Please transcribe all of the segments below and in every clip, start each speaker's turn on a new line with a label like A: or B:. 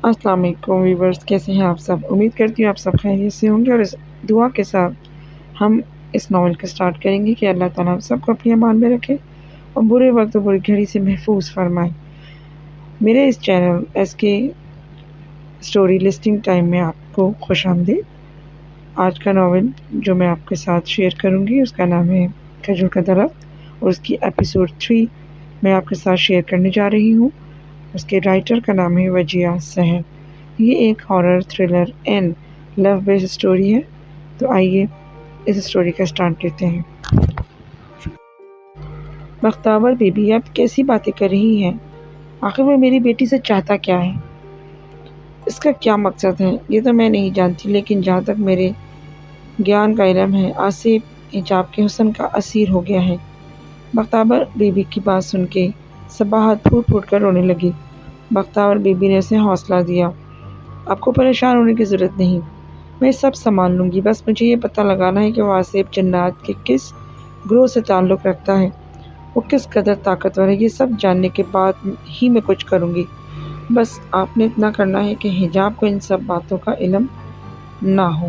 A: السلام علیکم ویورز، کیسے ہیں آپ سب؟ امید کرتی ہوں آپ سب خیریت سے ہوں گے، اور اس دعا کے ساتھ ہم اس ناول کو سٹارٹ کریں گے کہ اللہ تعالیٰ ہم سب کو اپنی امان میں رکھے اور برے وقت و بری گھڑی سے محفوظ فرمائے۔ میرے اس چینل ایس کے اسٹوری لسٹنگ ٹائم میں آپ کو خوش آمدید۔ آج کا ناول جو میں آپ کے ساتھ شیئر کروں گی اس کا نام ہے کھجور کا درخت، اور اس کی ایپیسوڈ 3 میں آپ کے ساتھ شیئر کرنے جا رہی ہوں۔ اس کے رائٹر کا نام ہے وجیہ سحر۔ یہ ایک horror thriller and love base story ہے، تو آئیے اس اسٹوری کا سٹارٹ لیتے ہیں۔ بختاور بی بی اب کیسی باتیں کر رہی ہیں؟ آخر وہ میری بیٹی سے چاہتا کیا ہے؟ اس کا کیا مقصد ہے یہ تو میں نہیں جانتی، لیکن جہاں تک میرے گیان کا علم ہے آصف حجاب کے حسن کا اسیر ہو گیا ہے۔ بختاور بی بی کی بات سن کے صباحت پھوٹ پھوٹ کر رونے لگی۔ بختاور بی بی نے اسے حوصلہ دیا، آپ کو پریشان ہونے کی ضرورت نہیں، میں سب سنبھال لوں گی، بس مجھے یہ پتہ لگانا ہے کہ وہ آصف جنات کے کس گروہ سے تعلق رکھتا ہے، وہ کس قدر طاقتور ہے، یہ سب جاننے کے بعد ہی میں کچھ کروں گی۔ بس آپ نے اتنا کرنا ہے کہ حجاب کو ان سب باتوں کا علم نہ ہو۔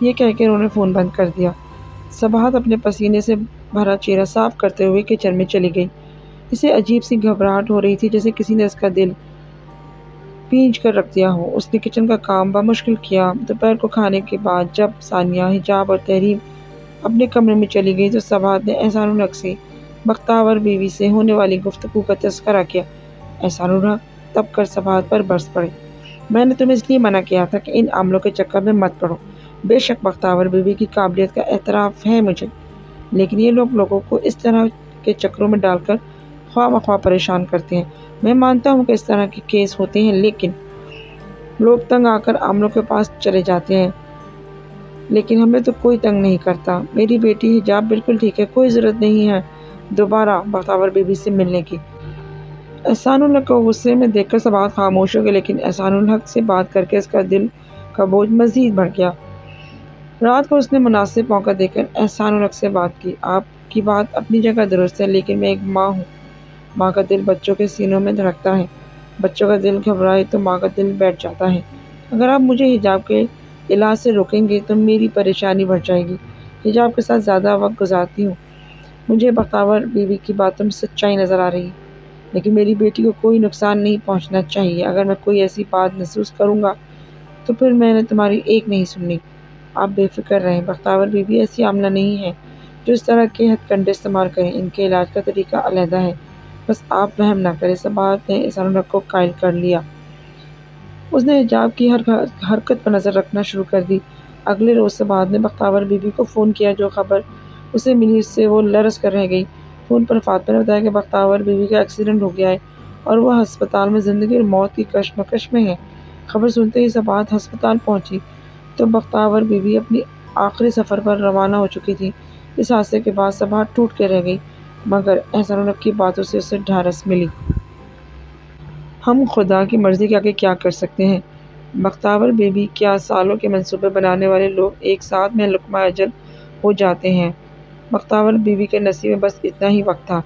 A: یہ کہہ کے انہوں نے فون بند کر دیا۔ صباحت اپنے پسینے سے بھرا چہرہ صاف کرتے ہوئے کچن میں چلی گئی۔ اسے عجیب سی گھبراہٹ ہو رہی تھی، جیسے کسی نے اس کا دل پینچ کر رکھ دیا ہو۔ اس نے کچن کا کام بمشکل کیا۔ دوپہر کو کھانے کے بعد جب ثانیہ، حجاب اور تحریم اپنے کمرے میں چلی گئی تو صباحت نے احسان الحق سے بختاور بیوی سے ہونے والی گفتگو کا تذکرہ کیا۔ احسان الحق تب کر صباحت پر برس پڑے۔ میں نے تمہیں اس لیے منع کیا تھا کہ ان عاملوں کے چکر میں مت پڑو۔ بے شک بختاور بیوی کی قابلیت کا اعتراف ہے مجھے، لیکن یہ لوگوں کو اس طرح کے چکروں میں ڈال کر خواہ مخواہ پریشان کرتے ہیں۔ میں مانتا ہوں کہ اس طرح کے کیس ہوتے ہیں، لیکن لوگ تنگ آ کر عاملوں کے پاس چلے جاتے ہیں، لیکن ہمیں تو کوئی تنگ نہیں کرتا۔ میری بیٹی حجاب بالکل ٹھیک ہے، کوئی ضرورت نہیں ہے دوبارہ بختاور بیوی سے ملنے کی۔ احسان الحق کو غصے میں دیکھ کر صباحت خاموش ہو گئی، لیکن احسان الحق سے بات کر کے اس کا دل کا بوجھ مزید بڑھ گیا۔ رات کو اس نے مناسب موقع دیکھ کر احسان الحق سے بات کی۔ آپ کی بات اپنی جگہ درست ہے، لیکن میں ایک ماں ہوں۔ ماں کا دل بچوں کے سینوں میں دھڑکتا ہے، بچوں کا دل گھبرائے تو ماں کا دل بیٹھ جاتا ہے۔ اگر آپ مجھے حجاب کے علاج سے روکیں گے تو میری پریشانی بڑھ جائے گی۔ حجاب کے ساتھ زیادہ وقت گزارتی ہوں۔ مجھے بختاور بیوی کی باتوں میں سچائی نظر آ رہی ہے، لیکن میری بیٹی کو کوئی نقصان نہیں پہنچنا چاہیے۔ اگر میں کوئی ایسی بات محسوس کروں گا تو پھر میں نے تمہاری ایک نہیں سننی۔ آپ بے فکر رہیں، بختاور بیوی ایسی عاملہ نہیں ہے جو اس طرح کے ہتھ کنڈے استعمال کریں، ان کے علاج کا طریقہ علیحدہ ہے، بس آپ وہم نہ کریں۔ صباحت نے احسان الحق کو قائل کر لیا۔ اس نے حجاب کی ہر حرکت پر نظر رکھنا شروع کر دی۔ اگلے روز صباحت نے بختاور بیوی کو فون کیا۔ جو خبر اسے ملی اس سے وہ لرز کر رہ گئی۔ فون پر فاطمہ نے بتایا کہ بختاور بیوی کا ایکسیڈنٹ ہو گیا ہے اور وہ ہسپتال میں زندگی اور موت کی کشمکش میں ہے۔ خبر سنتے ہی صباحت ہسپتال پہنچی تو بختاور بیوی اپنی آخری سفر پر روانہ ہو چکی تھی۔ اس حادثے کے بعد صباحت ٹوٹ کے رہ گئی، مگر احسان الحق کی باتوں سے اسے ڈھارس ملی۔ ہم خدا کی مرضی کے آگے کیا کر سکتے ہیں؟ بختاور بیوی کیا سالوں کے منصوبے بنانے والے لوگ ایک ساتھ میں لقمہ اجل ہو جاتے ہیں۔ بختاور بیوی کے نصیب میں بس اتنا ہی وقت تھا۔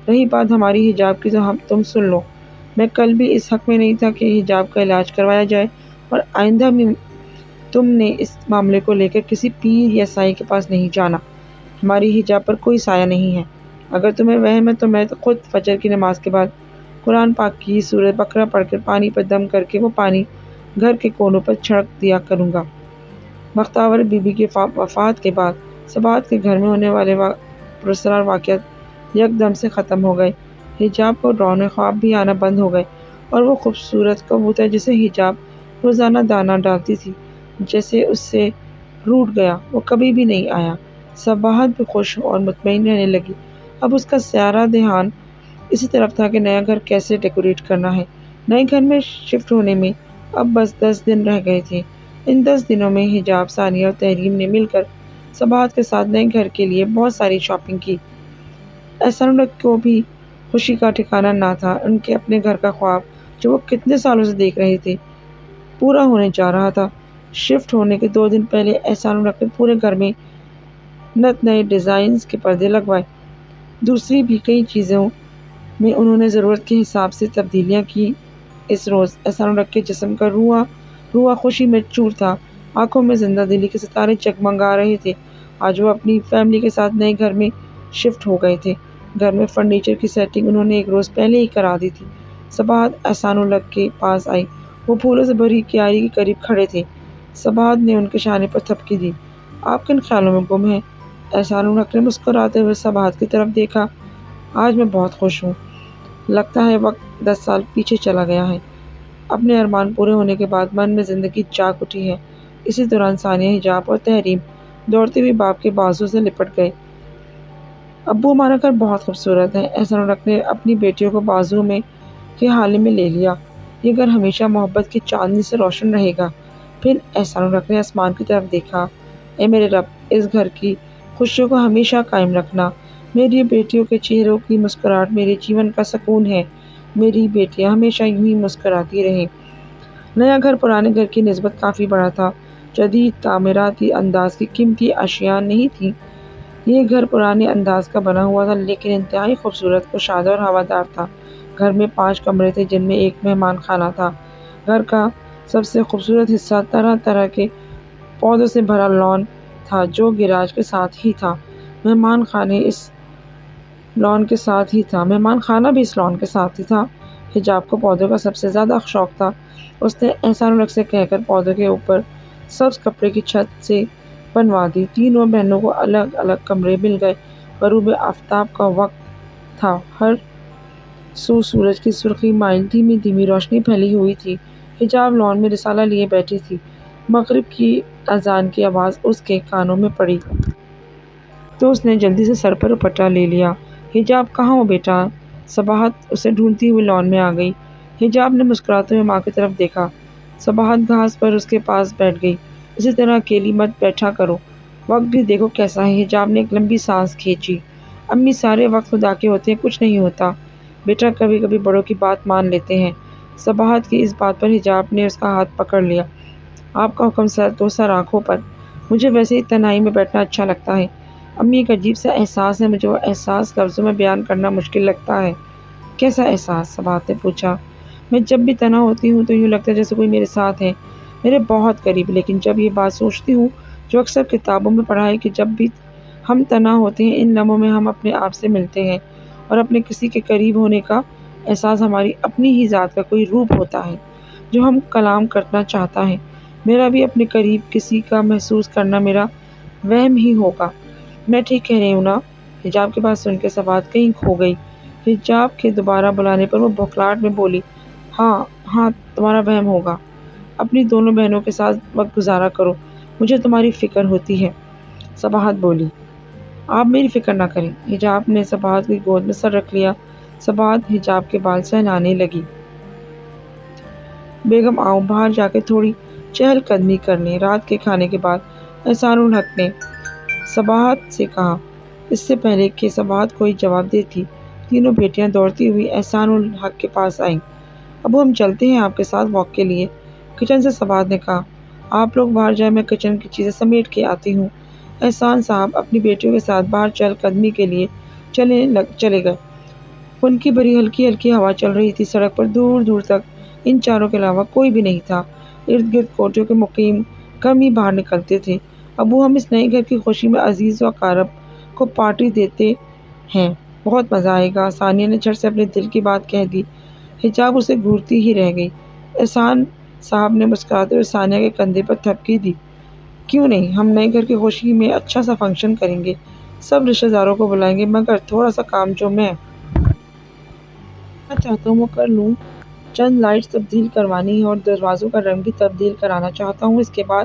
A: رہی بات ہماری حجاب کی تو تم سن لو، میں کل بھی اس حق میں نہیں تھا کہ حجاب کا علاج کروایا جائے، اور آئندہ بھی تم نے اس معاملے کو لے کر کسی پیر یا سائی کے پاس نہیں جانا۔ ہماری حجاب پر کوئی سایہ نہیں ہے۔ اگر تمہیں وہم ہے تو میں خود فجر کی نماز کے بعد قرآن پاک کی سورہ بقرہ پڑھ کر پانی پر دم کر کے وہ پانی گھر کے کونوں پر چھڑک دیا کروں گا۔ بختاور بیوی کی وفات کے بعد صباحت کے گھر میں ہونے والے پراسرار واقعات یکدم سے ختم ہو گئے۔ حجاب کو ڈراؤنے خواب بھی آنا بند ہو گئے، اور وہ خوبصورت کبوتر جسے حجاب روزانہ دانہ ڈالتی تھی جیسے اس سے روٹھ گیا، وہ کبھی بھی نہیں آیا۔ صباحت بھی خوش اور مطمئن رہنے لگی۔ اب اس کا سارا دھیان اسی طرف تھا کہ نیا گھر کیسے ڈیکوریٹ کرنا ہے۔ نئے گھر میں شفٹ ہونے میں اب بس 10 دن رہ گئے تھے۔ ان 10 دنوں میں حجاب، ثانیہ اور تحریم نے مل کر صباحت کے ساتھ نئے گھر کے لیے بہت ساری شاپنگ کی۔ احسان الحق کو بھی خوشی کا ٹھکانہ نہ تھا۔ ان کے اپنے گھر کا خواب جو وہ کتنے سالوں سے دیکھ رہے تھے پورا ہونے جا رہا تھا۔ شفٹ ہونے کے 2 دن پہلے احسان الحق نے پورے گھر میں نئے ڈیزائنز کے پردے لگوائے۔ دوسری بھی کئی چیزوں میں انہوں نے ضرورت کے حساب سے تبدیلیاں کی۔ اس روز احسان الحق کے جسم کا روحا خوشی میں چور تھا، آنکھوں میں زندہ دلی کے ستارے جگمگا رہے تھے۔ آج وہ اپنی فیملی کے ساتھ نئے گھر میں شفٹ ہو گئے تھے۔ گھر میں فرنیچر کی سیٹنگ انہوں نے ایک روز پہلے ہی کرا دی تھی۔ صباحت احسان الحق کے پاس آئی، وہ پھولوں سے بھری کیاری کے قریب کھڑے تھے۔ صباحت نے ان کے شانے پر تھپکی دی۔ آپ کن خیالوں میں گم ہیں؟ احسان الحق نے مسکراتے ہوئے صباحت کی طرف دیکھا۔ آج میں بہت خوش ہوں، لگتا ہے وقت 10 سال پیچھے چلا گیا ہے۔ اپنے ارمان پورے ہونے کے بعد من میں زندگی جاگ اٹھی ہے۔ اسی دوران ثانیہ، حجاب اور تحریم دوڑتے ہوئے باپ کے بازو سے لپٹ گئے۔ ابو، ہمارا گھر بہت خوبصورت ہے۔ احسان الحق نے اپنی بیٹیوں کو بازو میں کے حالے میں لے لیا۔ یہ گھر ہمیشہ محبت کی چاندنی سے روشن رہے گا۔ پھر احسان الحق نے آسمان کی طرف دیکھا۔ اے میرے رب، اس گھر کی خوشیوں کو ہمیشہ قائم رکھنا۔ میری بیٹیوں کے چہروں کی مسکراہٹ میرے جیون کا سکون ہے۔ میری بیٹیاں ہمیشہ یوں ہی مسکراتی رہیں۔ نیا گھر پرانے گھر کی نسبت کافی بڑا تھا۔ جدید تعمیراتی انداز کی قیمتی اشیاء نہیں تھیں۔ یہ گھر پرانے انداز کا بنا ہوا تھا لیکن انتہائی خوبصورت، کشادہ اور ہوادار تھا۔ گھر میں 5 کمرے تھے جن میں ایک مہمان خانہ تھا۔ گھر کا سب سے خوبصورت حصہ طرح طرح کے پودوں سے بھرا لان تھا جو گیراج کے ساتھ ہی تھا۔ مہمان خانہ بھی اس لان کے ساتھ ہی تھا۔ حجاب کو پودوں کا سب سے زیادہ شوق تھا۔ اس نے احسان الحق سے کہہ کر پودوں کے اوپر سبز کپڑے کی چھت سے بنوا دی۔ تینوں بہنوں کو الگ الگ کمرے مل گئے۔ غروب آفتاب کا وقت تھا، ہر سو سورج کی سرخی مائل دھیمی دھیمی روشنی پھیلی ہوئی تھی۔ حجاب لان میں رسالہ لیے بیٹھی تھی۔ مغرب کی اذان کی آواز اس کے کانوں میں پڑی تو اس نے جلدی سے سر پر دوپٹہ لے لیا۔ حجاب، کہاں ہو بیٹا؟ صباحت اسے ڈھونڈتی ہوئی لان میں آ گئی۔ حجاب نے مسکراتے ہوئے ماں کی طرف دیکھا۔ صباحت گھاس پر اس کے پاس بیٹھ گئی۔ اسی طرح اکیلی مت بیٹھا کرو، وقت بھی دیکھو کیسا ہے۔ حجاب نے ایک لمبی سانس کھینچی۔ امی، سارے وقت خدا کے ہوتے ہیں، کچھ نہیں ہوتا۔ بیٹا، کبھی کبھی بڑوں کی بات مان لیتے ہیں۔ صباحت کی اس بات پر حجاب نے اس کا ہاتھ پکڑ لیا۔ آپ کا حکم سر تو سر آنکھوں پر۔ مجھے ویسے ہی تنہائی میں بیٹھنا اچھا لگتا ہے۔ امی، ایک عجیب سا احساس ہے، مجھے وہ احساس لفظوں میں بیان کرنا مشکل لگتا ہے۔ کیسا احساس؟ صباحت نے پوچھا۔ میں جب بھی تنہا ہوتی ہوں تو یوں لگتا ہے جیسے کوئی میرے ساتھ ہے، میرے بہت قریب۔ لیکن جب یہ بات سوچتی ہوں جو اکثر کتابوں میں پڑھا ہے کہ جب بھی ہم تنہا ہوتے ہیں ان لمحوں میں ہم اپنے آپ سے ملتے ہیں اور اپنے کسی کے قریب ہونے کا احساس ہماری اپنی ہی ذات کا کوئی روپ ہوتا ہے جو ہم کلام کرنا چاہتا ہے۔ میرا بھی اپنے قریب کسی کا محسوس کرنا میرا وہم ہی ہوگا۔ میں ٹھیک کہہ رہی ہوں نا؟ حجاب کی بات سن کے صباحت کہیں کھو گئی۔ حجاب کے دوبارہ بلانے پر وہ بھوکلاہٹ میں بولی، ہاں ہاں، تمہارا وہم ہوگا۔ اپنی دونوں بہنوں کے ساتھ وقت گزارا کرو، مجھے تمہاری فکر ہوتی ہے۔ صباحت بولی، آپ میری فکر نہ کریں۔ حجاب نے صباحت کی گود میں سر رکھ لیا۔ صباحت حجاب کے بال سہلانے لگی۔ بیگم، آؤ باہر جا کے تھوڑی چہل قدمی کر لیں۔ رات کے کھانے کے بعد احسان الحق نے صباحت سے کہا۔ اس سے پہلے کہ صباحت کوئی جواب دیتی، تینوں بیٹیاں دوڑتی ہوئی احسان الحق کے پاس آئیں۔ ابو، ہم چلتے ہیں آپ کے ساتھ واک کے لیے، کچن سے صباحت نے کہا۔ آپ لوگ باہر جائیں، میں کچن کی چیزیں سمیٹ کے آتی ہوں۔ احسان صاحب اپنی بیٹیوں کے ساتھ باہر چہل قدمی کے لیے چلے گئے۔ خنکی بھری ہلکی ہلکی ہوا چل رہی تھی۔ سڑک پر دور دور تک ان چاروں کے علاوہ کوئی بھی نہیں تھا۔ ارد گرد کوٹھیوں کے مقیم کم ہی باہر نکلتے تھے۔ ابو، ہم اس نئے گھر کی خوشی میں عزیز و اقارب کو پارٹی دیتے ہیں، بہت مزہ آئے گا۔ ثانیہ نے جھٹ سے اپنے دل کی بات کہہ دی۔ حجاب اسے گھورتی ہی رہ گئی۔ احسان صاحب نے مسکراتے ہوئے ثانیہ کے کندھے پر تھپکی دی۔ کیوں نہیں، ہم نئے گھر کی خوشی میں اچھا سا فنکشن کریں گے، سب رشتہ داروں کو بلائیں گے، مگر تھوڑا سا کام جو میں چاہتا ہوں وہ کر لوں۔ چند لائٹس تبدیل کروانی ہے اور دروازوں کا رنگ بھی تبدیل کرانا چاہتا ہوں۔ اس کے بعد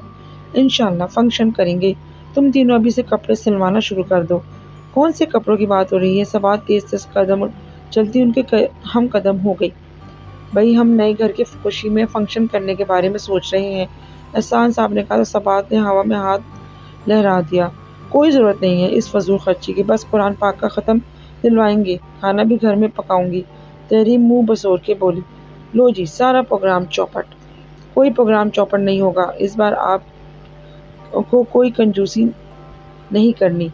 A: انشاءاللہ فنکشن کریں گے۔ تم تینوں ابھی سے کپڑے سلوانا شروع کر دو۔ کون سے کپڑوں کی بات ہو رہی ہے؟ صباحت تیز تیز قدم چلتی ان کے ہم قدم ہو گئی۔ بھئی، ہم نئے گھر کی خوشی میں فنکشن کرنے کے بارے میں سوچ رہے ہیں، احسان صاحب نے کہا تو صباحت نے ہوا میں ہاتھ لہرا دیا۔ کوئی ضرورت نہیں ہے اس فضول خرچی کی، بس قرآن پاک کا ختم دلوائیں گے، کھانا بھی گھر میں پکاؤں گی۔ تحریم منہ بسور کے بولی۔ لو جی، سارا پروگرام چوپٹ۔ کوئی پروگرام چوپٹ نہیں ہوگا، اس بار آپ کو کوئی کنجوسی نہیں کرنی،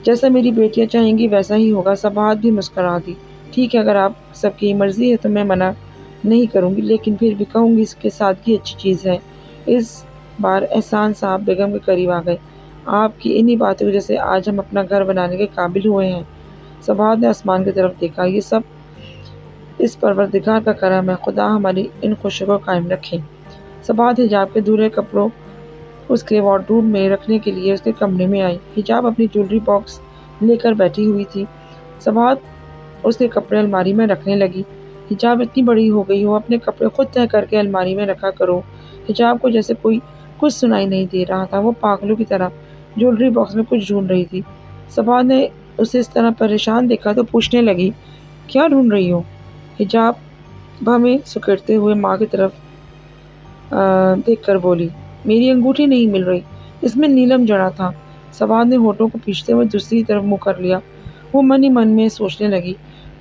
A: جیسا میری بیٹیاں چاہیں گی ویسا ہی ہوگا۔ صباحت بھی مسکرا دی۔ ٹھیک ہے، اگر آپ سب کی مرضی ہے تو میں منع نہیں کروں گی، لیکن پھر بھی کہوں گی اس کے سادگی اچھی چیز ہے۔ اس بار احسان صاحب بیگم کے قریب آ گئے۔ آپ کی انہی باتوں کی وجہ سے آج ہم اپنا گھر بنانے کے قابل ہوئے ہیں۔ صباحت نے آسمان کی طرف دیکھا۔ یہ سب اس پروردگار کا کرم ہے، خدا ہماری ان خوشیوں کو قائم رکھے۔ صباحت حجاب کے دھلے کپڑوں اس کے وارڈروب میں رکھنے کے لیے اس کے کمرے میں آئی۔ حجاب اپنی جویلری باکس لے کر بیٹھی ہوئی تھی۔ صباحت اس کے کپڑے الماری میں رکھنے لگی۔ حجاب اتنی بڑی ہو گئی ہو، اپنے کپڑے خود طے کر کے الماری میں رکھا کرو۔ حجاب کو جیسے کوئی کچھ سنائی نہیں دے رہا تھا، وہ پاگلوں کی طرح جویلری باکس میں کچھ ڈھونڈ رہی تھی۔ صباحت نے اسے اس طرح پریشان دیکھا تو پوچھنے لگی، کیا ڈھونڈ رہی ہو؟ حجاب بھویں سکیڑتے ہوئے ماں کی طرف دیکھ کر بولی، میری انگوٹھی نہیں مل رہی، اس میں نیلم جڑا تھا۔ صباحت نے ہونٹوں کو کھینچتے ہوئے دوسری طرف منہ کر لیا۔ وہ من ہی من میں سوچنے لگی،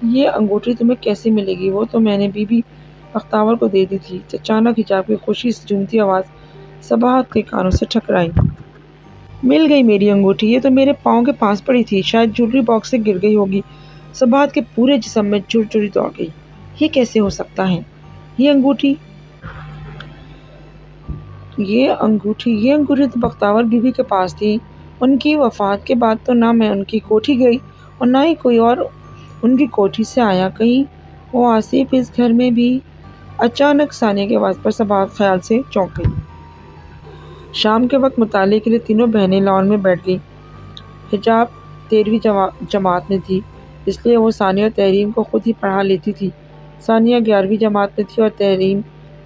A: یہ انگوٹھی تمہیں کیسے ملے گی؟ وہ تو میں نے بی بی بختیار کو دے دی تھی۔ اچانک حجاب کی خوشی سے جھومتی آواز صباحت کے کانوں سے ٹکرائی۔ مل گئی میری انگوٹھی، یہ تو میرے پاؤں کے پاس پڑی تھی، شاید جویلری باکس سے گر گئی ہوگی۔ صباحت کے پورے جسم میں چرچری دوڑ گئی۔ یہ کیسے ہو سکتا ہے؟ یہ انگوٹھی تو بختیار بی بی کے پاس تھی۔ ان کی وفات کے بعد تو نہ میں ان کی کوٹھی گئی اور نہ ہی کوئی اور ان کی کوٹھی سے آیا۔ کہیں وہ آصف اس گھر میں بھی؟ اچانک ثانیہ کی آواز پر صباحت خیال سے چونک گئی۔ شام کے وقت مطالعے کے لیے تینوں بہنیں لان میں بیٹھ گئیں۔ حجاب 13ویں جماعت میں تھی، اس لیے وہ ثانیہ اور تحریم کو خود ہی پڑھا لیتی تھی۔ ثانیہ 11ویں جماعت میں تھی اور تحریم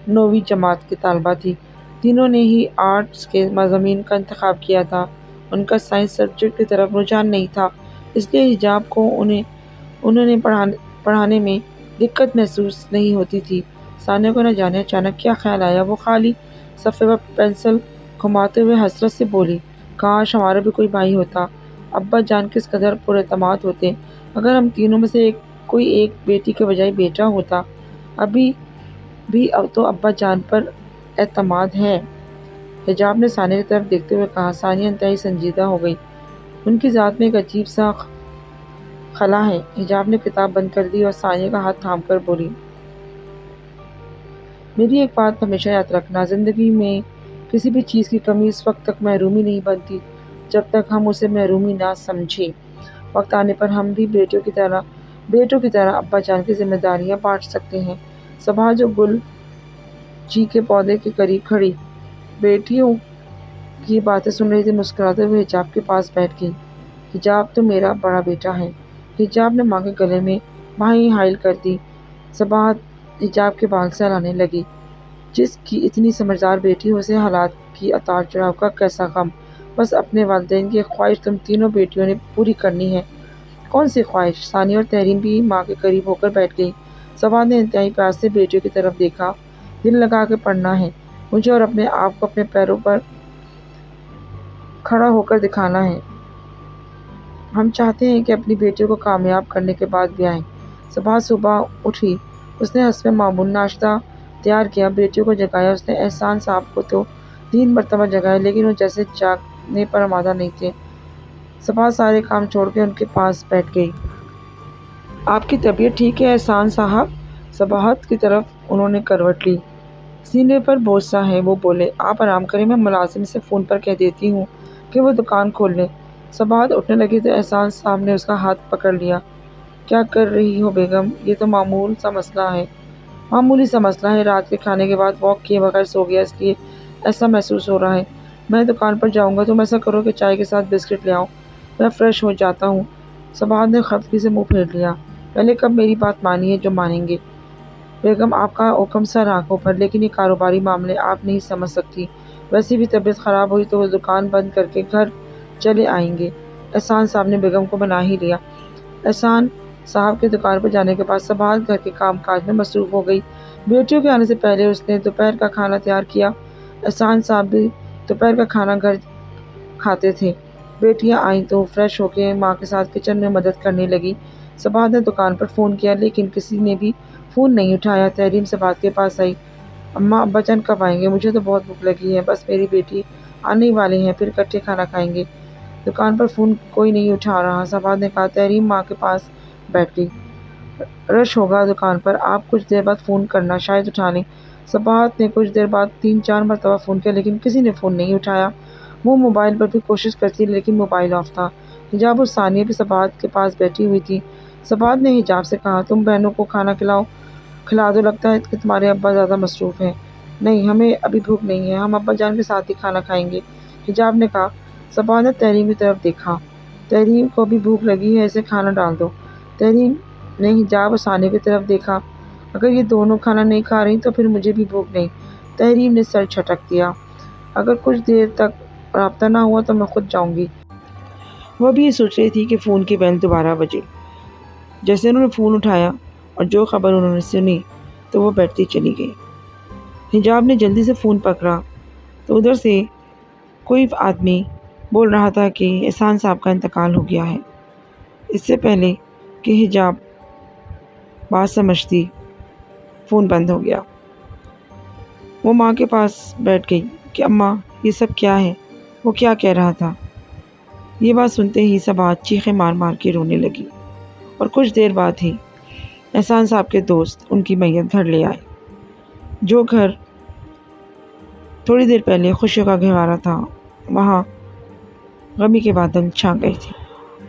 A: 9ویں جماعت کی طالبہ تھی۔ تینوں نے ہی آرٹس کے مضامین کا انتخاب کیا تھا۔ ان کا سائنس سبجیکٹ کی طرف رجحان نہیں تھا، اس لیے حجاب کو انہیں پڑھانے میں دقت محسوس نہیں ہوتی تھی۔ ثانیہ کو نہ جانے اچانک کیا خیال آیا، وہ خالی صفحے پر پنسل گھماتے ہوئے حسرت سے بولی، کاش ہمارا بھی کوئی بھائی ہوتا، ابا جان کس قدر پراعتماد ہوتے، اگر ہم تینوں میں سے کوئی ایک بیٹی کے بجائے بیٹا ہوتا۔ ابھی بھی تو ابا جان پر اعتماد ہے۔ حجاب نے ثانیہ کی طرف دیکھتے ہوئے کہا۔ ثانیہ انتہائی سنجیدہ ہو گئی۔ ان کی ذات میں ایک عجیب سا خلا ہے۔ حجاب نے کتاب بند کر دی اور ثانیہ کا ہاتھ تھام کر بولی، میری ایک بات ہمیشہ یاد رکھنا، زندگی میں کسی بھی چیز کی کمی اس وقت تک محرومی نہیں بنتی جب تک ہم اسے محرومی نہ سمجھیں۔ وقت آنے پر ہم بھی بیٹوں کی طرح ابا جان کی ذمہ داریاں بانٹ سکتے ہیں۔ صباحت جو گل جی کے پودے کے قریب کھڑی بیٹیوں کی باتیں سن رہی تھی، مسکراتے ہوئے حجاب کے پاس بیٹھ گئی۔ حجاب تو میرا بڑا بیٹا ہے۔ حجاب نے ماں کے گلے میں بانہیں حائل کر دی۔ صباحت حجاب کے بال سہلانے لگی۔ جس کی اتنی سمجھدار بیٹی ہو، اسے حالات کی اتار چڑھاؤ کا کیسا غم، بس اپنے والدین کی ایک خواہش تم تینوں بیٹیوں نے پوری کرنی ہے۔ کون سی خواہش؟ ثانیہ اور تحریم بھی ماں کے قریب ہو کر بیٹھ گئی۔ صباحت نے انتہائی پیار سے بیٹیوں کی طرف دیکھا، دل لگا کے پڑھنا ہے مجھے اور اپنے آپ کو اپنے پیروں پر کھڑا ہو کر دکھانا ہے۔ ہم چاہتے ہیں کہ اپنی بیٹیوں کو کامیاب کرنے کے بعد بیاہیں۔ صباحت صبح اٹھی، اس نے حسب معمول ناشتہ تیار کیا، بیٹیوں کو جگایا۔ اس نے احسان صاحب کو تو 3 مرتبہ جگایا، لیکن وہ جیسے جاگنے پر آمادہ نہیں تھے۔ صباحت سارے کام چھوڑ کے ان کے پاس بیٹھ گئی۔ آپ کی طبیعت ٹھیک ہے احسان صاحب؟ صباحت کی طرف انہوں نے کروٹ لی۔ سینے پر بوجھ سا ہے، وہ بولے، آپ آرام کریں، میں ملازم سے فون پر کہہ دیتی ہوں کہ وہ دکان کھول لیں۔ صباحت اٹھنے لگی تو احسان صاحب نے اس کا ہاتھ پکڑ لیا۔ کیا کر رہی ہو بیگم؟ یہ تو معمولی سا مسئلہ ہے، رات کے کھانے کے بعد واک کیے بغیر سو گیا، اس لیے ایسا محسوس ہو رہا ہے۔ میں دکان پر جاؤں گا، تم ایسا کرو کہ چائے کے ساتھ بسکٹ لے آؤ، میں فریش ہو جاتا ہوں۔ صباحت نے خفگی سے منہ پھیر لیا۔ پہلے کب میری بات مانی ہے جو مانیں گے؟ بیگم آپ کا حکم سر آنکھوں پر، لیکن یہ کاروباری معاملے آپ نہیں سمجھ سکتی، ویسے بھی طبیعت خراب ہوئی تو وہ دکان بند کر کے گھر چلے آئیں گے۔ احسان صاحب نے بیگم کو منا ہی لیا۔ احسان صاحب کے دکان پر جانے کے بعد صباحت گھر کے کام کاج میں مصروف ہو گئی۔ بیٹیوں کے آنے سے پہلے اس نے دوپہر کا کھانا تیار کیا۔ احسان صاحب بھی دوپہر کا کھانا گھر کھاتے تھے۔ بیٹیاں آئیں تو فریش ہو کے ماں کے ساتھ کچن میں مدد کرنے لگی۔ صباحت نے دکان پر فون کیا، لیکن کسی نے بھی فون نہیں اٹھایا۔ تحریم صباحت کے پاس آئی، اماں ابا جان کب آئیں گے؟ مجھے تو بہت بھوک لگی ہے، بس میری بیٹی آنے ہی والے ہیں، پھر اکٹھے کھانا کھائیں گے۔ دکان پر فون کوئی نہیں اٹھا رہا، صباحت نے کہا۔ تحریم ماں کے پاس بیٹھ گئی۔ رش ہوگا دکان پر، آپ کچھ دیر بعد فون کرنا، شاید اٹھا لیں۔ صباحت نے کچھ دیر بعد 3-4 مرتبہ فون کیا لیکن کسی نے فون نہیں اٹھایا۔ وہ موبائل پر بھی کوشش کرتی لیکن موبائل آف تھا۔ حجاب اور ثانیہ بھی صباحت کے پاس بیٹھی ہوئی تھی۔ صباحت نے حجاب سے کہا، تم بہنوں کو کھانا کھلا دو، لگتا ہے کہ تمہارے ابا زیادہ مصروف ہیں۔ نہیں، ہمیں ابھی بھوک نہیں ہے، ہم ابا جان کے ساتھ ہی کھانا کھائیں گے، حجاب نے کہا۔ صباحت نے تحریم کی طرف دیکھا، تحریم کو بھی بھوک لگی ہے، اسے کھانا ڈال دو۔ تحریم نے حجاب اور ثانیہ کی طرف دیکھا، اگر یہ دونوں کھانا نہیں کھا رہی تو پھر مجھے بھی بھوک نہیں۔ تحریم نے سر جھٹک دیا، اگر کچھ دیر تک رابطہ نہ ہوا تو میں خود جاؤں گی۔ وہ بھی یہ سوچ رہی تھی کہ فون کی بیل دوبارہ بجے۔ جیسے انہوں نے فون اٹھایا اور جو خبر انہوں نے سنی تو وہ بیٹھتی چلی گئی۔ حجاب نے جلدی سے فون پکڑا تو ادھر سے کوئی آدمی بول رہا تھا کہ احسان صاحب کا انتقال ہو گیا ہے۔ اس سے پہلے کہ حجاب بات سمجھتی، فون بند ہو گیا۔ وہ ماں کے پاس بیٹھ گئی کہ اماں یہ سب کیا ہے؟ وہ کیا کہہ رہا تھا؟ یہ بات سنتے ہی صباحت چیخیں مار مار کے رونے لگی اور کچھ دیر بعد ہی احسان صاحب کے دوست ان کی میت گھر لے آئے۔ جو گھر تھوڑی دیر پہلے خوشیوں کا گہوارہ تھا، وہاں غمی کے بادل چھا گئے تھے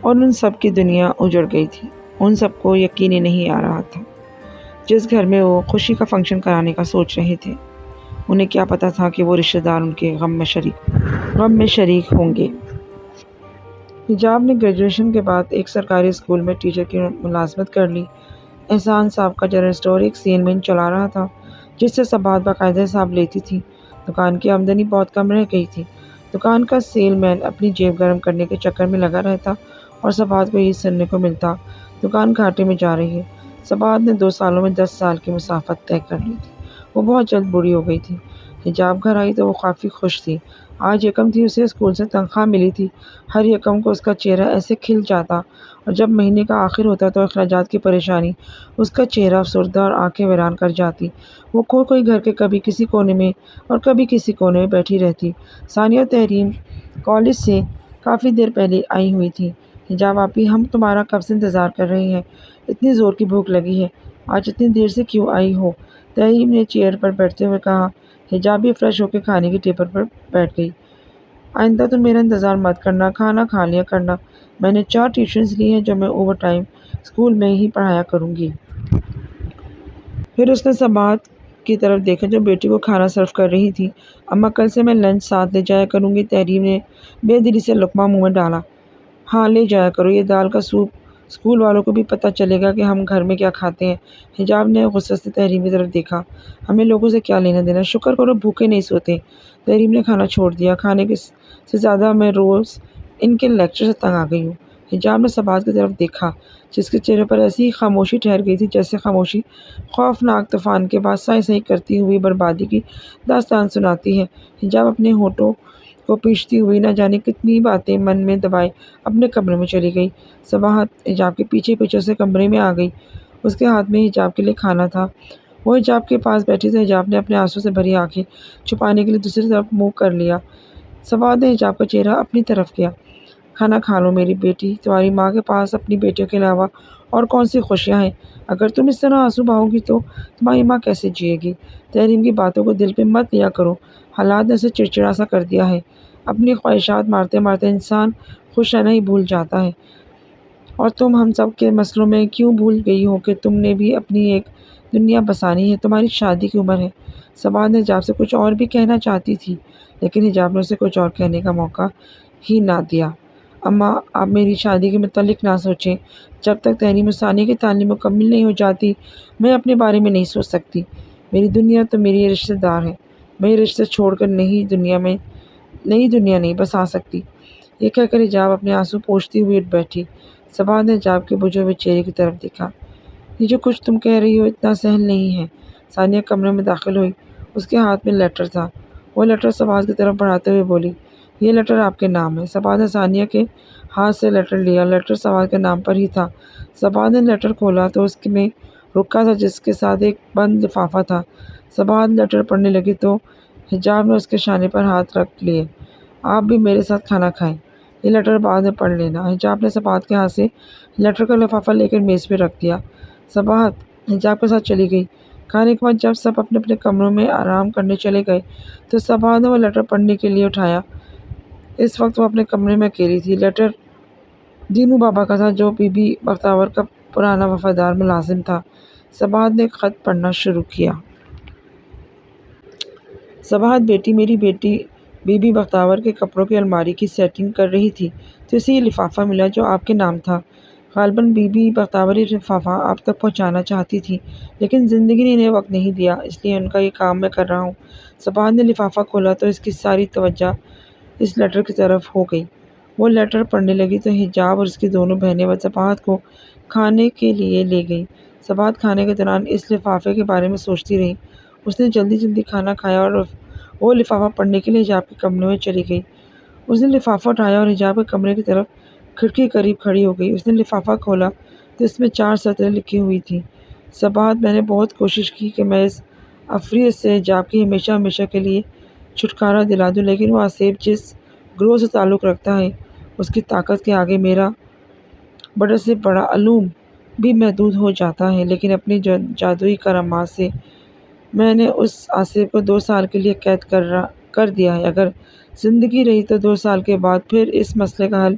A: اور ان سب کی دنیا اجڑ گئی تھی۔ ان سب کو یقین ہی نہیں آ رہا تھا، جس گھر میں وہ خوشی کا فنکشن کرانے کا سوچ رہے تھے، انہیں کیا پتا تھا کہ وہ رشتہ دار ان کے غم میں شریک ہوں گے۔ حجاب نے گریجویشن کے بعد ایک سرکاری اسکول میں ٹیچر کی ملازمت کر لی۔ احسان صاحب کا جنرل اسٹور ایک سیل مین چلا رہا تھا جس سے صباحت باقاعدہ حساب لیتی تھی۔ دکان کی آمدنی بہت کم رہ گئی تھی۔ دکان کا سیل مین اپنی جیب گرم کرنے کے چکر میں لگا رہتا اور صباحت کو یہ سننے کو ملتا، دکان گھاٹے میں جا رہی ہے۔ صباحت نے 2 سالوں میں 10 سال کی مسافت طے کر لی تھی۔ وہ بہت جلد بوڑھی ہو گئی تھی۔ حجاب گھر آئی تو وہ کافی خوش تھی۔ آج یکم تھی، اسے اسکول سے تنخواہ ملی تھی۔ ہر یکم کو اس کا چہرہ ایسے کھل جاتا اور جب مہینے کا آخر ہوتا تو اخراجات کی پریشانی اس کا چہرہ افسردہ اور آنکھیں ویران کر جاتی۔ وہ کوئی گھر کے کبھی کسی کونے میں اور کبھی کسی کونے میں بیٹھی رہتی۔ ثانیہ اور تحریم کالج سے کافی دیر پہلے آئی ہوئی تھی۔ حجاب آپی، ہم تمہارا کب سے انتظار کر رہے ہیں، اتنی زور کی بھوک لگی ہے، آج اتنی دیر سے کیوں آئی ہو؟ تحریم نے چیئر پر بیٹھتے ہوئے کہا۔ حجاب بھی فریش ہو کے کھانے کی ٹیبل پر بیٹھ گئی۔ آئندہ تم میرا انتظار مت کرنا، کھانا کھا لیا کرنا، میں نے 4 ٹیوشنز لی ہیں جو میں اوور ٹائم اسکول میں ہی پڑھایا کروں گی۔ پھر اس نے صباحت کی طرف دیکھا جو بیٹی کو کھانا سرو کر رہی تھی۔ اماں کل سے میں لنچ ساتھ لے جایا کروں گی۔ تحریم نے بے دلی سے لقمہ منہ میں ڈالا۔ ہاں لے جایا کرو، یہ دال کا سوپ اسکول والوں کو بھی پتہ چلے گا کہ ہم گھر میں کیا کھاتے ہیں۔ حجاب نے غصے سے تحریم کی طرف دیکھا، ہمیں لوگوں سے کیا لینا دینا، شکر کرو بھوکے نہیں سوتے۔ تحریم نے کھانا چھوڑ دیا، کھانے سے زیادہ میں روز ان کے لیکچر سے تنگ آ گئی ہوں۔ حجاب نے صباحت کی طرف دیکھا جس کے چہرے پر ایسی خاموشی ٹھہر گئی تھی جیسے خاموشی خوفناک طوفان کے بعد سائیں سائیں کرتی ہوئی بربادی کی داستان سناتی ہے۔ حجاب اپنے ہونٹوں کو پیچھتی ہوئی نہ جانے کتنی باتیں من میں دبائے اپنے کمرے میں چلی گئی۔ صباحت حجاب کے پیچھے پیچھے سے کمرے میں آ گئی، اس کے ہاتھ میں حجاب کے لیے کھانا تھا۔ وہ حجاب کے پاس بیٹھی تو حجاب نے اپنے آنسوں سے بھری آنکھیں چھپانے کے لیے دوسری طرف منہ کر لیا۔ صباحت نے حجاب کا چہرہ اپنی طرف کیا، کھانا کھا لو میری بیٹی، تمہاری ماں کے پاس اپنی بیٹیوں کے علاوہ اور کون سی خوشیاں ہیں، اگر تم اس طرح آنسو بہاؤ گی تو تمہاری ماں کیسے جیے گی؟ تحریم کی باتوں کو دل پہ مت لیا کرو، حالات نے اسے چڑچڑا سا کر دیا ہے، اپنی خواہشات مارتے مارتے انسان خوش رہنا ہی بھول جاتا ہے، اور تم ہم سب کے مسئلوں میں کیوں بھول گئی ہو کہ تم نے بھی اپنی ایک دنیا بسانی ہے، تمہاری شادی کی عمر ہے۔ صباحت نے حجاب سے کچھ اور بھی کہنا چاہتی تھی لیکن حجاب نے اسے کچھ اور کہنے کا موقع ہی نہ دیا۔ اماں آپ میری شادی کے متعلق نہ سوچیں، جب تک تحریم اور ثانیہ کی تعلیم مکمل نہیں ہو جاتی میں اپنے بارے میں نہیں سوچ سکتی، میری دنیا تو میری رشتہ دار ہے، میں یہ رشتہ چھوڑ کر نئی دنیا نہیں بسا سکتی۔ یہ کہہ کر حجاب اپنے آنسو پوچھتی ہوئی اٹھ بیٹھی۔ صباحت نے حجاب کے بجھے ہوئے چہرے کی طرف دیکھا، یہ جو کچھ تم کہہ رہی ہو اتنا سہل نہیں ہے۔ ثانیہ کمرے میں داخل ہوئی، اس کے ہاتھ میں لیٹر تھا، وہ لیٹر صباحت کی طرف بڑھاتے ہوئے بولی، یہ لیٹر آپ کے نام ہے۔ صباحت نے ثانیہ کے ہاتھ سے لیٹر لیا، لیٹر صباحت کے نام پر ہی تھا۔ صباحت نے لیٹر کھولا تو اس میں رکا تھا جس کے ساتھ ایک بند لفافہ تھا۔ صباحت لیٹر پڑھنے لگی تو حجاب نے اس کے شانے پر ہاتھ رکھ لیے، آپ بھی میرے ساتھ کھانا کھائیں، یہ لیٹر بعد میں پڑھ لینا۔ حجاب نے صباحت کے ہاتھ سے لیٹر کا لفافہ لے کر میز پہ رکھ دیا۔ صباحت حجاب کے ساتھ چلی گئی۔ کھانے کے بعد جب سب اپنے اپنے کمروں میں آرام کرنے چلے گئے تو صباحت نے وہ لیٹر پڑھنے کے لیے اٹھایا۔ اس وقت وہ اپنے کمرے میں اکیلی تھی۔ لیٹر دینو بابا کا تھا، جو بی بی بختیار کا پرانا وفادار ملازم تھا۔ صباحت نے خط پڑھنا شروع کیا۔ صباحت بیٹی، میری بیٹی بی بی بختیار کے کپڑوں کی الماری کی سیٹنگ کر رہی تھی تو اسے یہ لفافہ ملا جو آپ کے نام تھا۔ غالباً بی بی بختیار یہ لفافہ آپ تک پہنچانا چاہتی تھی، لیکن زندگی نے انہیں وقت نہیں دیا، اس لیے ان کا یہ کام میں کر رہا ہوں۔ صباحت نے لفافہ کھولا تو اس کی ساری توجہ اس لیٹر کی طرف ہو گئی۔ وہ لیٹر پڑھنے لگی تو حجاب اور اس کی دونوں بہنیں صباحت کو کھانے کے لیے لے گئیں۔ صباحت کھانے کے دوران اس لفافے کے بارے میں سوچتی رہی۔ اس نے جلدی جلدی کھانا کھایا اور وہ لفافہ پڑھنے کے لیے حجاب کے کمرے میں چلی گئی۔ اس نے لفافہ اٹھایا اور حجاب کے کمرے کی طرف کھڑکی کے قریب کھڑی ہو گئی۔ اس نے لفافہ کھولا تو اس میں 4 سطریں لکھی ہوئی تھیں: صباحت، میں نے بہت کوشش کی کہ میں اس عفریت سے حجاب کی ہمیشہ ہمیشہ کے لیے چھٹکارا دلا دوں، لیکن وہ آصف جس گروہ سے تعلق رکھتا ہے اس کی طاقت کے آگے میرا بڑے سے بڑا علوم بھی محدود ہو جاتا ہے، لیکن اپنی جادوئی کرامات سے میں نے اس آصف کو 2 سال کے لیے قید کر دیا ہے۔ اگر زندگی رہی تو 2 سال کے بعد پھر اس مسئلے کا حل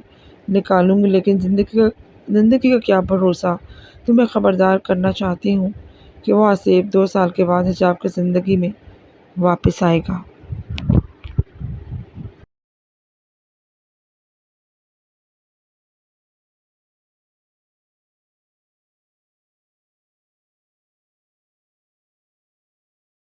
A: نکالوں گی، لیکن زندگی کا کیا بھروسہ۔ تمہیں خبردار کرنا چاہتی ہوں کہ وہ آصف 2 سال کے بعد حجاب کی زندگی میں واپس آئے گا۔